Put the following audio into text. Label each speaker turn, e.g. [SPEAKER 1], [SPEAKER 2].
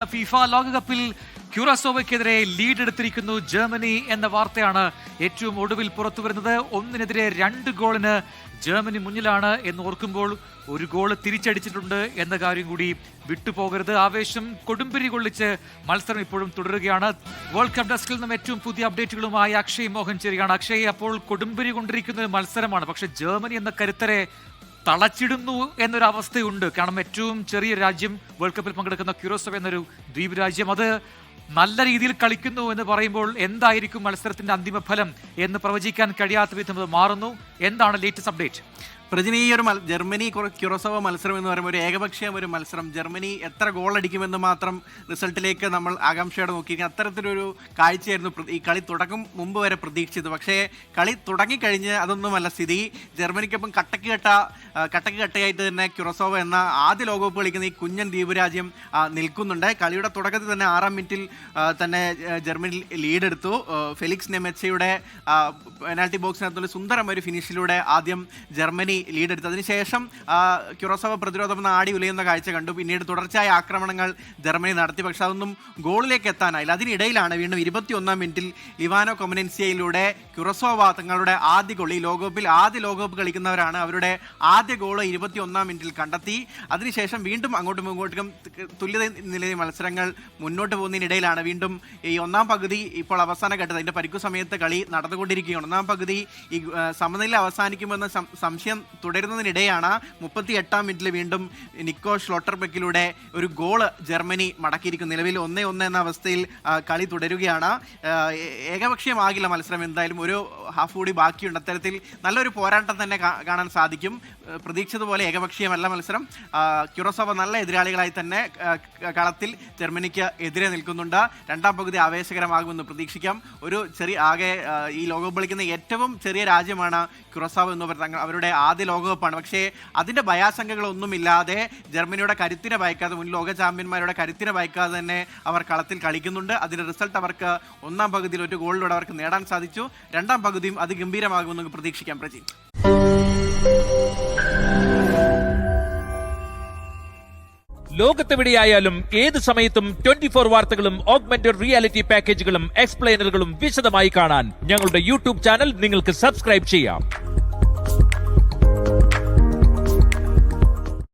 [SPEAKER 1] FIFA ലോകകപ്പിൽ ക്യൂറസോവയ്ക്കെതിരെ lead എടുത്തിരിക്കുന്നു Germany എന്ന വാർത്തയാണ് ഏറ്റവും ഒടുവിൽ പുറത്തുവരുന്നത്. 1-2 ഗോളിന് ജർമ്മനി മുന്നിലാണ് എന്ന് ഓർക്കുമ്പോൾ ഒരു ഗോൾ തിരിച്ചടിച്ചിട്ടുണ്ട് എന്ന കാര്യം കൂടി വിട്ടുപോകരുത്. ആവേശം കൊടുമ്പിരി കൊള്ളിച്ച് മത്സരം ഇപ്പോഴും തുടരുകയാണ്. വേൾഡ് കപ്പ് ഡെസ്കിൽ നിന്നും ഏറ്റവും പുതിയ അപ്ഡേറ്റുകളുമായി അക്ഷയ് മോഹൻ ചേരുകയാണ്. അക്ഷയ്, അപ്പോൾ കൊടുമ്പിരി കൊണ്ടിരിക്കുന്ന ഒരു മത്സരമാണ്, പക്ഷെ ജർമ്മനി എന്ന കരുത്തരെ തളച്ചിടുന്നു എന്നൊരു അവസ്ഥയുണ്ട്. കാരണം ഏറ്റവും ചെറിയ രാജ്യം, വേൾഡ് കപ്പിൽ പങ്കെടുക്കുന്ന ക്യൂറോസോവ എന്നൊരു ദ്വീപ് രാജ്യം, അത് നല്ല രീതിയിൽ കളിക്കുന്നു എന്ന് പറയുമ്പോൾ എന്തായിരിക്കും മത്സരത്തിന്റെ അന്തിമ ഫലം എന്ന് പ്രവചിക്കാൻ കഴിയാത്ത വിധം അത് മാറുന്നു. എന്താണ് ലേറ്റസ്റ്റ് അപ്ഡേറ്റ്?
[SPEAKER 2] പ്രജിനി, ഈ ഒരു ജർമ്മനി ക്യൂറസോവ മത്സരം എന്ന് പറയുമ്പോൾ ഒരു ഏകപക്ഷീയ ഒരു മത്സരം. ജർമ്മനി എത്ര ഗോൾ അടിക്കുമെന്ന് മാത്രം റിസൾട്ടിലേക്ക് നമ്മൾ ആകാംക്ഷയോടെ നോക്കിയിരിക്കുന്നത്. അത്തരത്തിലൊരു കാഴ്ചയായിരുന്നു ഈ കളി തുടക്കം മുമ്പ് വരെ പ്രതീക്ഷിച്ചത്. പക്ഷേ കളി തുടങ്ങിക്കഴിഞ്ഞ് അതൊന്നുമല്ല സ്ഥിതി. ജർമ്മനിക്കൊപ്പം കട്ടയായിട്ട് തന്നെ ക്യൂറസോവ എന്ന ആദ്യ ലോകകപ്പ് കളിക്കുന്ന ഈ കുഞ്ഞൻ ദ്വീപ് രാജ്യം നിൽക്കുന്നുണ്ട്. കളിയുടെ തുടക്കത്തിൽ തന്നെ 6-ാം മിനിറ്റിൽ തന്നെ ജർമ്മനി ലീഡെടുത്തു. ഫെലിക്സ് നെമെച്ചയുടെ പെനാൽറ്റി ബോക്സിനകത്തുള്ള സുന്ദരം ഒരു ഫിനിഷിലൂടെ ആദ്യം ജർമ്മനി ലീഡെടുത്തു. അതിനുശേഷം ക്യൂറസോവ പ്രതിരോധം ആടി ഉലയുന്ന കാഴ്ച കണ്ടു. പിന്നീട് തുടർച്ചയായ ആക്രമണങ്ങൾ ജർമ്മനി നടത്തി, പക്ഷെ അതൊന്നും ഗോളിലേക്ക് എത്താനായില്ല. അതിനിടയിലാണ് വീണ്ടും 21-ാം മിനിറ്റിൽ ലിവാനോ കൊമനൻസിയയിലൂടെ ക്യൂറസോവ തങ്ങളുടെ ആദ്യ ഗോൾ, ഈ ലോകകപ്പിൽ ആദ്യ ലോകകപ്പ് കളിക്കുന്നവരാണ്, അവരുടെ ആദ്യ ഗോൾ 21-ാം മിനിറ്റിൽ കണ്ടെത്തി. അതിനുശേഷം വീണ്ടും അങ്ങോട്ടും ഇങ്ങോട്ടും തുല്യത നിലയിൽ മത്സരങ്ങൾ മുന്നോട്ട് പോകുന്നതിനിടയിലാണ് വീണ്ടും ഈ ഒന്നാം പകുതി ഇപ്പോൾ അവസാന ഘട്ടത്തിൽ, അതിന്റെ പരിക്കു സമയത്ത് കളി നടന്നുകൊണ്ടിരിക്കുകയാണ്. ഒന്നാം പകുതി ഈ സമനില അവസാനിക്കുമെന്ന സംശയം തുടരുന്നതിനിടെയാണ് 38-ാം മിനിറ്റിൽ വീണ്ടും നിക്കോ ഷ്ലോട്ടർബെക്കിലൂടെ ഒരു ഗോള് ജർമ്മനി മടക്കിയിരിക്കുന്നു. നിലവിൽ 1-1 എന്ന അവസ്ഥയിൽ കളി തുടരുകയാണ്. ഏകപക്ഷീയമാകില്ല മത്സരം, എന്തായാലും ഒരു ഹാഫ് കൂടി ബാക്കിയുണ്ട്. അത്തരത്തിൽ നല്ലൊരു പോരാട്ടം തന്നെ കാണാൻ സാധിക്കും. പ്രതീക്ഷിച്ചതുപോലെ ഏകപക്ഷീയമല്ല മത്സരം. ക്യൂറസോവ നല്ല എതിരാളികളായി തന്നെ കളത്തിൽ ജർമ്മനിക്ക് എതിരെ നിൽക്കുന്നുണ്ട്. രണ്ടാം പകുതി ആവേശകരമാകുമെന്ന് പ്രതീക്ഷിക്കാം. ഒരു ചെറിയ ഈ ലോകകപ്പ് കളിക്കുന്ന ഏറ്റവും ചെറിയ രാജ്യമാണ് ക്യൂറസോവ എന്ന് പറയുന്നത്. അവരുടെ ആദ്യ ലോകകപ്പാണ്. പക്ഷേ അതിൻ്റെ ഭയാശങ്കകളൊന്നുമില്ലാതെ ജർമ്മനിയുടെ കരുത്തിനെ ഭയക്കാതെ, മുൻ ലോക ചാമ്പ്യന്മാരുടെ കരുത്തിനെ ഭയക്കാതെ തന്നെ അവർ കളത്തിൽ കളിക്കുന്നുണ്ട്. അതിൻ്റെ റിസൾട്ട് അവർക്ക് ഒന്നാം പകുതിയിൽ ഒരു ഗോളിലൂടെ അവർക്ക് നേടാൻ സാധിച്ചു. രണ്ടാം പകുതിയും അതിഗംഭീരമാകുമെന്ന് പ്രതീക്ഷിക്കാം. പ്രജി,
[SPEAKER 3] ലോകത്തെവിടെയായാലും ഏത് സമയത്തും 24 വാർത്തകളും ഓഗ്മെന്റഡ് റിയാലിറ്റി പാക്കേജുകളും എക്സ്പ്ലെയിനറുകളും വിശദമായി കാണാൻ ഞങ്ങളുടെ യൂട്യൂബ് ചാനൽ നിങ്ങൾക്ക് സബ്സ്ക്രൈബ് ചെയ്യാം.